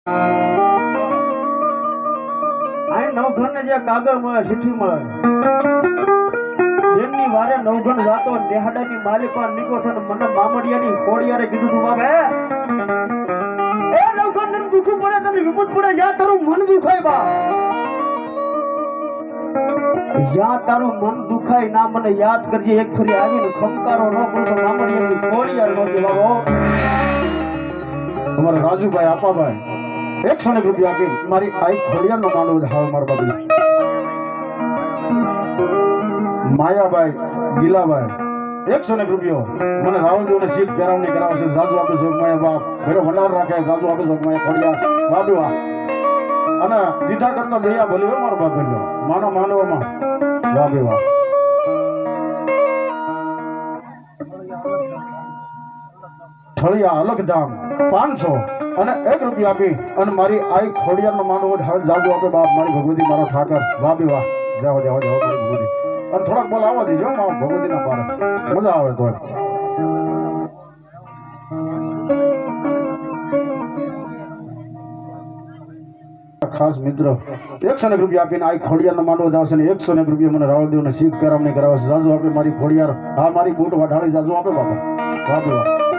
આ નવઘણ ને જે કાગળ મળે ચિઠ્ઠી મળે એમની વારે નવઘણ જાતો નેહાડાની માલિકા નીકો થઈને મને મામડિયાની કોડિયારે કીધું તું બાપ એ નવઘણ ને દુખું પડે તને વિપત પડે યા તારું મન દુખાય બા યા તારું મન દુખાય ના મને યાદ કરજે એક ફરી આવીને ખમકારો ન કરું તો મામડિયાની કોડિયાર નો દે બાબો અમારા રાજુભાઈ આપાભાઈ 100 રૂપિયા આપી મારી આઈ ખોડિયાનો માંડવો ધાવ માર બાબી માયાભાઈ ગીલાભાઈ 100 રૂપિયો મને રાવલદેવને સીટ ફેરવણી કરાવશે જાજુ આપે જોગમાયા બાપ ઘરે ભંડાર રાખે જાજુ આપે જોગમાયા ખોડિયા બાબી વાહ અને દીધા કરતા દયા ભલી હો મારો બાપ બન્યો માનો માનવામાં બાબી વાહ ઠળિયા અલગ ધામ 500 અને 1 રૂપિયા આપી અને મારી આઈ ખોડિયાનો માંડવો જાજુ આપે બાપ મારી ભગવતી મારો ઠાકર બાબી વાહ જાઓ જાઓ જાઓ મારી ભગવતી અને થોડાક બોલ આવવા દેજો મારા ભગવતીના પારે મજા આવે તો ખાસ મિત્ર 100 રૂપિયા આપીને આઈ ખોડિયાનો માંડવો જાવશે ને 100 રૂપિયા મને રાવલદેવને શીખ પેરામણી કરાવશે જાજુ આપે મારી ખોડિયાર હા મારી બૂટ વાઢાળી જાજુ આપે બાપા બાબી વાહ